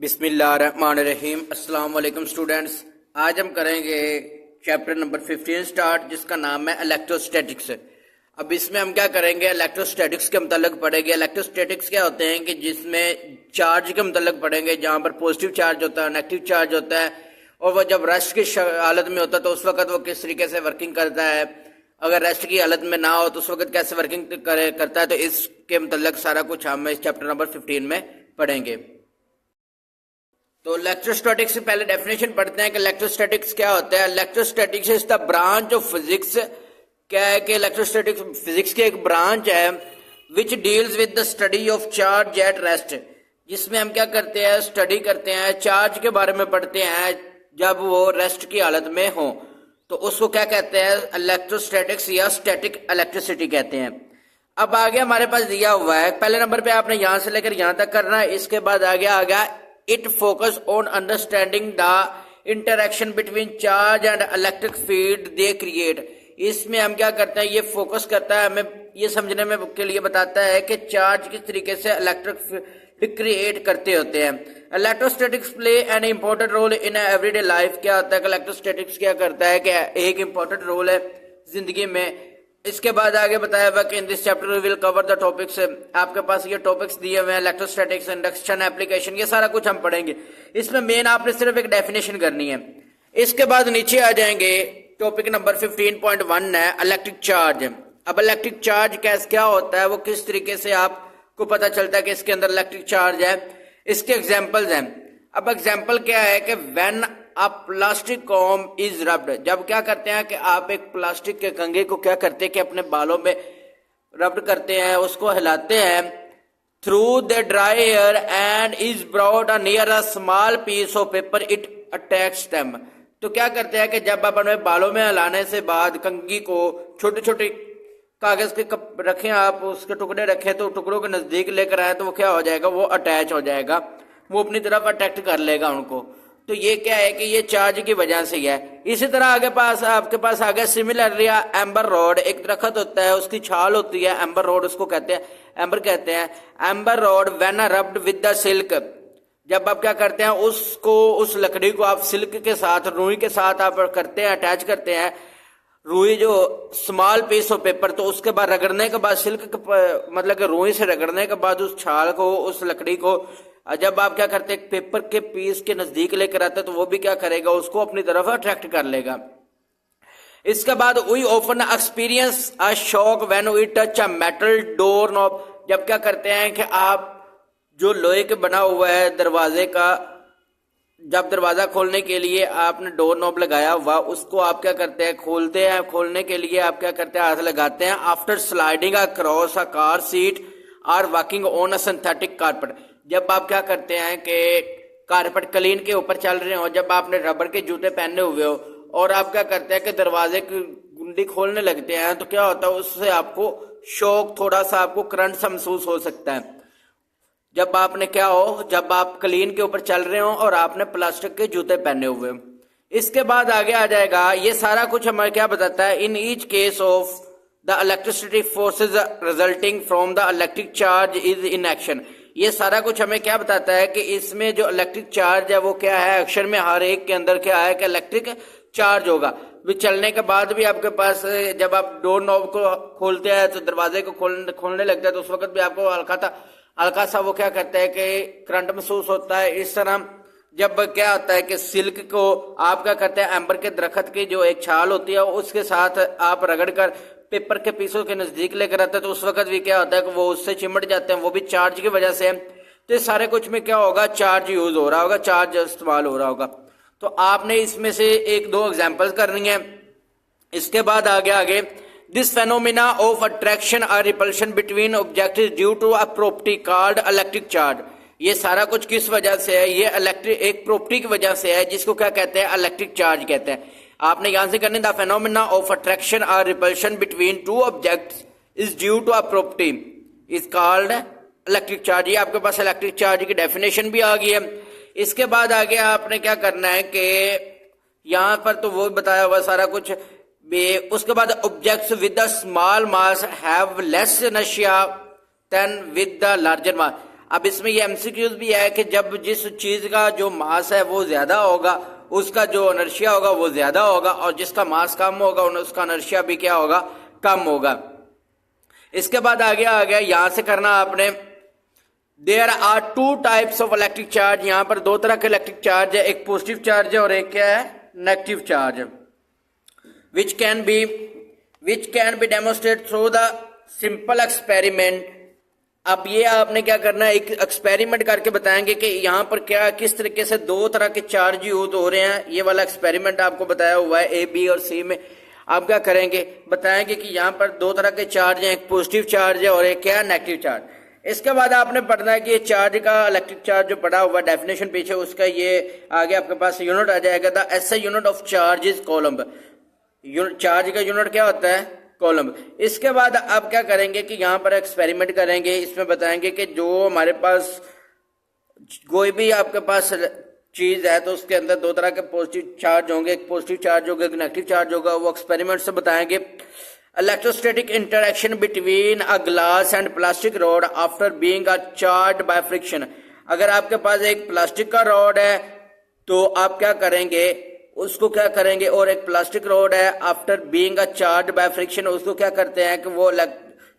बिस्मिल्लाहिर्रहमानिर्रहीम। अस्सलाम वालेकुम स्टूडेंट्स। आज हम करेंगे चैप्टर नंबर 15 स्टार्ट, जिसका नाम है इलेक्ट्रोस्टैटिक्स। अब इसमें हम क्या करेंगे, इलेक्ट्रोस्टैटिक्स के मतलब पढ़ेंगे। इलेक्ट्रोस्टैटिक्स क्या होते हैं कि जिसमें चार्ज के मतलब पढ़ेंगे, जहाँ पर पॉजिटिव चार्ज होता है, नेगेटिव चार्ज होता है, और वह जब रेस्ट की हालत में होता है तो उस वक्त वो किस तरीके से वर्किंग करता है, अगर रेस्ट की हालत में ना हो तो उस वक्त कैसे वर्किंग करता है। तो इसके मतलब सारा कुछ हम इस चैप्टर नंबर 15 में पढ़ेंगे। तो इलेक्ट्रोस्टैटिक्स से पहले डेफिनेशन पढ़ते हैं कि इलेक्ट्रोस्टैटिक्स क्या होता है। Electrostatics is the branch of physics. क्या है कि इलेक्ट्रोस्टैटिक्स फिजिक्स की एक ब्रांच है which deals with the study of charge at rest, जिसमें हम क्या करते हैं, स्टडी करते हैं, चार्ज के बारे में पढ़ते हैं जब वो रेस्ट की हालत में हो। तो उसको क्या कहते हैं, इलेक्ट्रोस्टैटिक्स या स्टैटिक इलेक्ट्रिसिटी कहते हैं। अब आगे हमारे पास दिया हुआ है, पहले नंबर पे आपने यहां से लेकर यहां तक करना है। इसके बाद आगे आ गया it focus on understanding the interaction between charge and electric field they create. इसमें हम क्या करते हैं, ये फोकस करता है, हमें ये समझने में के लिए बताता है कि चार्ज किस तरीके से इलेक्ट्रिक फील्ड क्रिएट करते होते हैं। Electrostatics play an important role in everyday life. क्या होता है कि इलेक्ट्रोस्टैटिक्स क्या करता है कि एक इंपॉर्टेंट रोल है जिंदगी में। इसके बाद आगे बताया हुआ कि in this chapter we will cover the topics. आपके पास ये टॉपिक्स दिए हुए हैं, इलेक्ट्रोस्टैटिक्स, इंडक्शन, एप्लीकेशन, ये सारा कुछ हम पढ़ेंगे। इसमें मेन आपने सिर्फ एक डेफिनेशन करनी है। इसके बाद नीचे आ जाएंगे, टॉपिक नंबर 15.1 है इलेक्ट्रिक चार्ज। अब इलेक्ट्रिक चार्ज क्या होता है, वो किस तरीके से आपको पता चलता है कि इसके अंदर इलेक्ट्रिक चार्ज है। इसके एग्जाम्पल्स हैं। अब एग्जाम्पल क्या है कि when a plastic comb is rubbed. जब क्या करते हैं कि आप एक प्लास्टिक के कंघे को क्या करते हैं कि अपने बालों में रब्ड करते हैं, उसको हिलाते हैं through the dry air and is brought a near a small piece of paper it attach them. तो क्या करते हैं कि जब आप अपने बालों में हिलाने से बाद कंघी को छोटे छोटे कागज के कप रखें, आप उसके टुकड़े रखें, तो टुकड़ों के नजदीक लेकर आए तो वो क्या हो जाएगा, वो अटैच हो जाएगा, वो अपनी तरफ अट्रैक्ट कर लेगा उनको। तो ये क्या है कि ये चार्ज की वजह से है। इसी तरह आगे पास आपके पास आ गया सिमिलरली एम्बर रॉड। एक दरख्त होता है, उसकी छाल होती है, एम्बर रॉड उसको कहते हैं, एम्बर कहते हैं। Amber rod when rubbed with the silk. जब आप क्या करते हैं, उसको उस लकड़ी को आप सिल्क के साथ, रुई के साथ आप करते हैं, अटैच करते हैं, रुई जो स्मॉल पीस ऑफ पेपर, तो उसके बाद रगड़ने के बाद सिल्क मतलब कि रुई से रगड़ने के बाद उस छाल को, उस लकड़ी को जब आप क्या करते हैं पेपर के पीस के नजदीक लेकर आते हैं, तो वो भी क्या करेगा, उसको अपनी तरफ अट्रैक्ट कर लेगा। इसके बाद we often experience a shock when we touch a metal door knob. जब क्या करते हैं कि आप जो लोहे के बना हुआ है दरवाजे का, जब दरवाजा खोलने के लिए आपने डोर नॉब लगाया हुआ, उसको आप क्या करते हैं, खोलते हैं। खोलने के लिए आप क्या करते हैं, हाथ लगाते हैं। After sliding across a car seat or walking on a synthetic carpet. जब आप क्या करते हैं कि कारपेट क्लीन के ऊपर चल रहे हो, जब आपने रबर के जूते पहने हुए हो और आप क्या करते हैं कि दरवाजे की गुंडी खोलने लगते हैं, तो क्या होता है, उससे आपको शॉक, थोड़ा सा आपको करंट सा महसूस हो सकता है। जब आपने क्या हो, जब आप क्लीन के ऊपर चल रहे हो और आपने प्लास्टिक के जूते पहने हुए हो। इसके बाद आगे आ जाएगा, ये सारा कुछ हमें क्या बताता है, in each case of the electricity forces resulting from the electric charge is in action. ये सारा कुछ हमें क्या बताता है कि इसमें जो इलेक्ट्रिक चार्ज है वो क्या है, एक्शन में हर एक के अंदर क्या है कि इलेक्ट्रिक चार्ज होगा। भी चलने के बाद भी आपके पास, जब आप डोर नॉब को खोलते हैं तो दरवाजे को खोलने लगता है, तो उस वक्त भी आपको हल्का सा वो क्या करता है कि करंट महसूस होता है। इस तरह जब क्या होता है कि सिल्क को आप क्या करते हैं, एम्बर के दरख्त की जो एक छाल होती है उसके साथ आप रगड़ कर पेपर के पीसों के नजदीक लेकर आते हैं, तो उस वक्त भी क्या होता है कि वो उससे चिमट जाते हैं, वो भी चार्ज की वजह से। तो इस सारे कुछ में क्या होगा, चार्ज यूज हो रहा होगा, चार्ज इस्तेमाल हो रहा होगा। तो आपने इसमें से एक दो एग्जाम्पल्स करनी है। इसके बाद आगे दिस फेनोमेना ऑफ अट्रैक्शन और repulsion between object due to a property called electric charge. ये सारा कुछ किस वजह से है, ये इलेक्ट्रिक एक प्रॉपर्टी की वजह से है, जिसको क्या कहते हैं, इलेक्ट्रिक चार्ज कहते हैं। आपने यहां से करने, द फेनोमेना ऑफ अट्रैक्शन और repulsion between two objects is due to a property is called electric charge. ये आपके पास इलेक्ट्रिक चार्ज की डेफिनेशन भी आ गई है। इसके बाद आगे आपने क्या करना है कि यहां पर तो वो बताया हुआ सारा कुछ। उसके बाद objects with the small mass have less inertia than with the larger mass. अब इसमें ये एमसीक्यूज भी है कि जब जिस चीज का जो मास है वो ज्यादा होगा उसका जो इनर्शिया होगा वो ज्यादा होगा, और जिसका मास कम होगा उसका इनर्शिया भी क्या होगा, कम होगा। इसके बाद आगे आ गया, यहां से करना आपने, there are two types of electric charge, यहां पर दो तरह के इलेक्ट्रिक चार्ज है, एक पॉजिटिव चार्ज है और एक क्या है, negative charge, which can be demonstrate through the simple experiment. अब ये आपने क्या करना है, एक एक्सपेरिमेंट करके बताएंगे कि यहाँ पर क्या किस तरीके से दो तरह के चार्ज यूज हो रहे हैं। ये वाला एक्सपेरिमेंट आपको बताया हुआ है ए, बी और सी में। आप क्या करेंगे, बताएंगे कि यहाँ पर दो तरह के चार्ज हैं, एक पॉजिटिव चार्ज है और एक क्या है, नेगेटिव चार्ज। इसके बाद आपने पढ़ना है कि ये चार्ज का इलेक्ट्रिक चार्ज जो पढ़ा हुआ डेफिनेशन पीछे उसका, ये आगे आपके पास यूनिट आ जाएगा, the SI unit of charge is column. Charge का यूनिट क्या होता है, कॉलम। इसके बाद आप क्या करेंगे कि यहाँ पर एक्सपेरिमेंट करेंगे, इसमें बताएंगे कि जो हमारे पास कोई भी आपके पास चीज है तो उसके अंदर दो तरह के पॉजिटिव चार्ज होंगे, एक पॉजिटिव चार्ज होगा, एक नेगेटिव चार्ज होगा। वो एक्सपेरिमेंट से बताएंगे। Electrostatic interaction between a glass and plastic rod after being charged by friction. अगर आपके पास एक प्लास्टिक का रॉड है तो आप क्या करेंगे, उसको क्या करेंगे, और एक प्लास्टिक रॉड है, after being charge by friction, उसको क्या करते हैं कि वो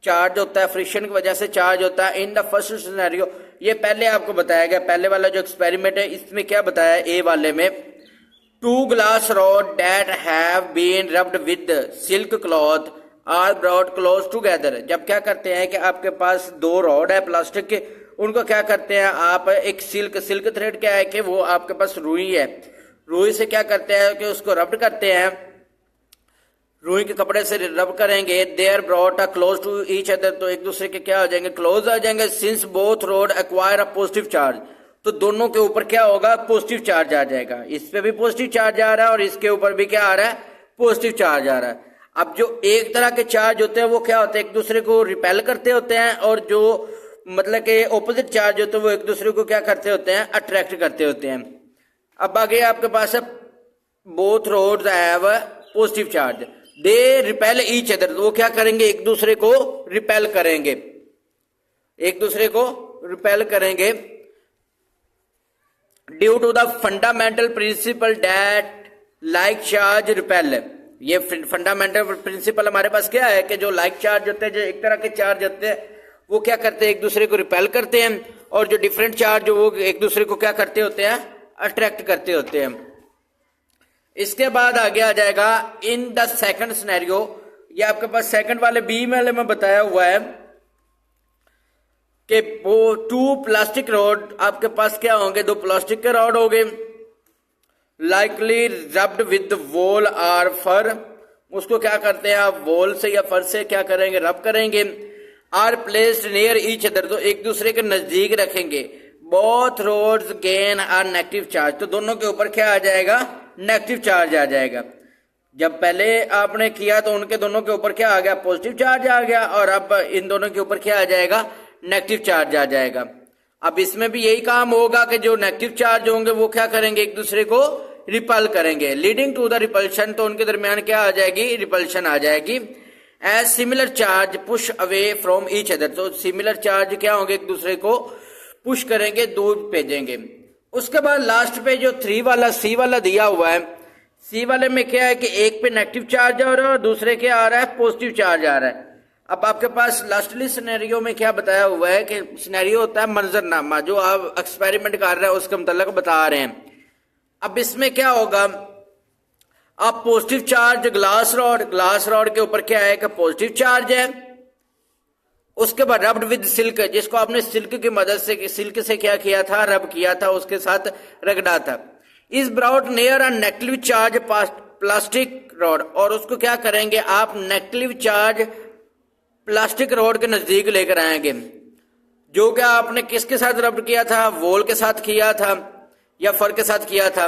चार्ज होता है, फ्रिक्शन की वजह से चार्ज होता है। इन द फर्स्ट सिनेरियो, ये पहले आपको बताया गया, पहले वाला जो एक्सपेरिमेंट है इसमें क्या बताया, ए वाले में, two glass rod that have been rubbed with silk cloth are brought close together. जब क्या करते हैं कि आपके पास दो रॉड है प्लास्टिक के, उनको क्या करते हैं आप, एक सिल्क थ्रेड क्या है कि वो आपके पास रुई है, रुई से क्या करते हैं कि उसको रब करते हैं, रुई के कपड़े से रब करेंगे। They're brought a close to each other, तो एक दूसरे के क्या हो जाएंगे, क्लोज आ जाएंगे। Since both road acquire a positive charge, तो दोनों के ऊपर क्या होगा, पॉजिटिव चार्ज आ जाएगा। इस पे भी पॉजिटिव चार्ज आ रहा है और इसके ऊपर भी क्या आ रहा है, पॉजिटिव चार्ज आ रहा है। अब जो एक तरह के चार्ज होते हैं वो क्या होते हैं, एक दूसरे को रिपेल करते होते हैं, और जो मतलब के ऑपोजिट चार्ज होते हैं वो एक दूसरे को क्या करते होते हैं, अट्रैक्ट करते होते हैं। अब आगे आपके पास है, both rods have positive charge, they repel each other, वो क्या करेंगे, एक दूसरे को रिपेल करेंगे, एक दूसरे को रिपेल करेंगे। Due to the fundamental principle that like charge repel, ये फंडामेंटल प्रिंसिपल हमारे पास क्या है कि जो लाइक चार्ज होते हैं, जो एक तरह के चार्ज होते हैं, वो क्या करते हैं, एक दूसरे को रिपेल करते हैं, और जो डिफरेंट चार्ज वो एक दूसरे को क्या करते होते हैं, अट्रैक्ट करते होते हैं। इसके बाद आगे आ जाएगा इन द सेकंड सिनेरियो, ये आपके पास सेकंड वाले बी वाले में बताया हुआ है कि वो टू प्लास्टिक रॉड, आपके पास क्या होंगे, दो प्लास्टिक के रॉड होंगे, likely rubbed with wool or fur, उसको क्या करते हैं आप, वॉल से या फर से क्या करेंगे, रब करेंगे। Are placed near each other, तो एक दूसरे के नजदीक रखेंगे। Both rods gain are negative charge, तो दोनों के ऊपर क्या आ जाएगा, नेगेटिव चार्ज आ जाएगा। जब पहले आपने किया तो उनके दोनों के ऊपर क्या आ गया, पॉजिटिव चार्ज आ गया, और अब इन दोनों के ऊपर क्या आ जाएगा, नेगेटिव चार्ज आ जाएगा। अब इसमें भी यही काम होगा कि जो नेगेटिव चार्ज होंगे वो क्या करेंगे, एक दूसरे को रिपल करेंगे, लीडिंग टू द रिपल्शन, तो उनके दरमियान क्या आ जाएगी, रिपल्शन आ जाएगी। As similar charge push away from each other, तो सिमिलर चार्ज क्या होंगे, एक दूसरे को पुश करेंगे, दूर भेजेंगे। उसके बाद लास्ट पे जो 3 वाला सी वाला दिया हुआ है, सी वाले में क्या है कि एक पे नेगेटिव चार्ज आ रहा है और दूसरे के आ रहा है पॉजिटिव चार्ज आ रहा है। अब आपके पास लास्टली सिनेरियो में क्या बताया हुआ है कि सिनेरियो होता है मंजरनामा, जो आप एक्सपेरिमेंट कर रहे हैं उसके मतलब बता रहे हैं। अब इसमें क्या होगा, आप पॉजिटिव चार्ज ग्लास रॉड के ऊपर क्या है कि पॉजिटिव चार्ज है, उसके बाद रब्ड विद सिल्क, जिसको आपने सिल्क की मदद से, सिल्क से क्या किया था, रब किया था, उसके साथ रगड़ा था। इस brought near a negative charge plastic rod, और उसको क्या करेंगे आप, नेगेटिव चार्ज प्लास्टिक रॉड के नजदीक लेकर आएंगे, जो कि आपने किसके साथ रब किया था, वॉल के साथ किया था या फर के साथ किया था।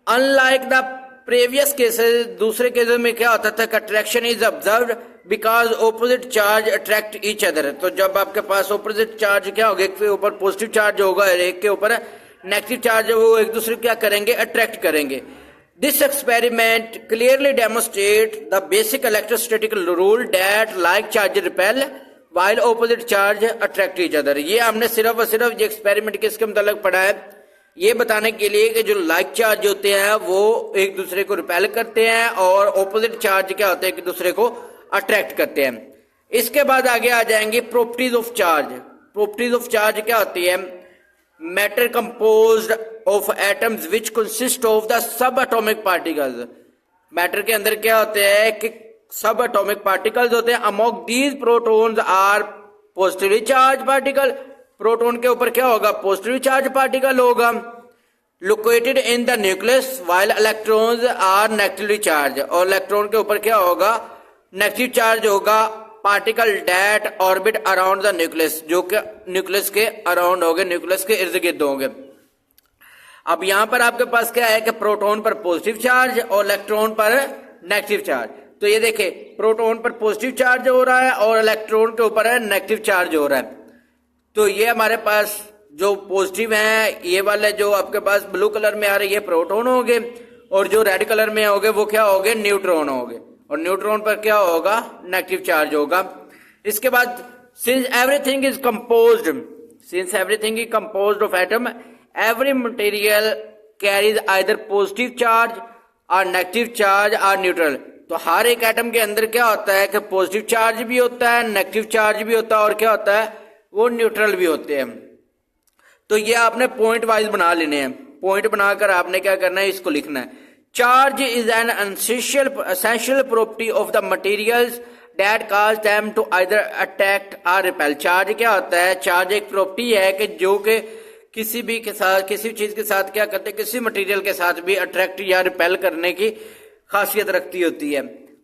अनलाइक द प्रीवियस केसेस, दूसरे केसेस में क्या होता था, attraction is observed because opposite charge attract each other, तो जब आपके पास ऑपोजिट चार्ज क्या होगा, एक के ऊपर पॉजिटिव चार्ज होगा और एक के ऊपर नेगेटिव चार्ज, वो एक दूसरे को क्या करेंगे, अट्रैक्ट करेंगे। This experiment clearly demonstrate the basic electrostatic rule that like charge repel while opposite charge attract each other। ये हमने सिर्फ और सिर्फ ये एक्सपेरिमेंट किसके मतलब पढ़ा है, ये बताने के लिए कि जो लाइक चार्ज होते हैं वो एक दूसरे को रिपेल करते हैं और ऑपोजिट चार्ज क्या होते हैं, एक दूसरे को अट्रैक्ट करते हैं। इसके बाद आगे आ जाएंगे properties of charge. Properties of charge क्या होती है, matter composed of atoms which consist of the sub atomic particles. Matter के अंदर क्या होते हैं कि सब एटॉमिक पार्टिकल्स होते हैं। Among these protons are positively charge particle. Proton के ऊपर क्या होगा, पॉजिटिवली चार्ज पार्टिकल होगा। Located in the nucleus while electrons are negatively charge. और इलेक्ट्रॉन के ऊपर क्या होगा, नेगेटिव चार्ज होगा। Particle that orbit around the nucleus, जो कि न्यूक्लियस के अराउंड होंगे, न्यूक्लियस के इर्द गिर्द होंगे। अब यहां पर आपके पास क्या है कि प्रोटॉन पर पॉजिटिव चार्ज और इलेक्ट्रॉन पर नेगेटिव चार्ज। तो ये देखिए प्रोटॉन पर पॉजिटिव चार्ज हो रहा है और इलेक्ट्रॉन के ऊपर है नेगेटिव चार्ज हो रहा है। तो ये हमारे पास जो पॉजिटिव है, ये वाले जो आपके पास ब्लू कलर में आ रहे ये प्रोटॉन होंगे और जो रेड कलर में होंगे वो क्या होंगे, न्यूट्रॉन होंगे। और न्यूट्रॉन पर क्या होगा, नेगेटिव चार्ज होगा। इसके बाद since everything is composed of atom, every material carries either positive charge और नेगेटिव चार्ज और न्यूट्रल। तो हर एक एटम के अंदर क्या होता है कि पॉजिटिव चार्ज भी होता है, नेगेटिव चार्ज भी होता है और क्या होता है, वो न्यूट्रल भी होते हैं। तो ये आपने पॉइंट वाइज बना लेने हैं। पॉइंट बनाकर आपने क्या करना है, इसको लिखना है। Charge is an essential property of the materials that cause them to either attract or repel. Charge क्या होता है, चार्ज एक प्रॉपर्टी है कि जो कि किसी भी के साथ, किसी चीज के साथ क्या करते हैं, किसी मटेरियल के साथ भी अट्रैक्ट या रिपेल करने की खासियत रखती होती है।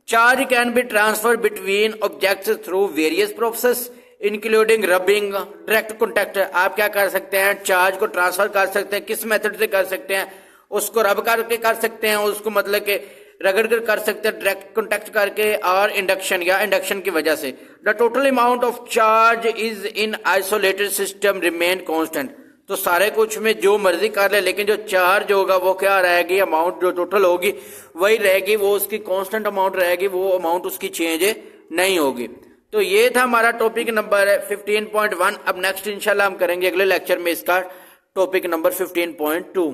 Charge can be transfer between objects through various process including rubbing, direct contact. आप क्या कर सकते हैं, चार्ज को ट्रांसफर कर सकते हैं। किस मेथड से कर सकते हैं, उसको रब करके कर सकते हैं, उसको मतलब के रगड़ कर सकते हैं, डायरेक्ट कॉन्टैक्ट करके, और इंडक्शन या इंडक्शन की वजह से। The total amount of charge is in isolated system remain constant. तो सारे कुछ में जो मर्जी कर ले, लेकिन जो चार्ज होगा वो क्या रहेगी, अमाउंट जो टोटल होगी वही रहेगी, वो उसकी कांस्टेंट अमाउंट रहेगी, वो अमाउंट उसकी चेंज नहीं होगी। तो ये था हमारा टॉपिक नंबर 15.1। अब नेक्स्ट इंशाल्लाह हम करेंगे अगले लेक्चर में इसका टॉपिक नंबर 15.2।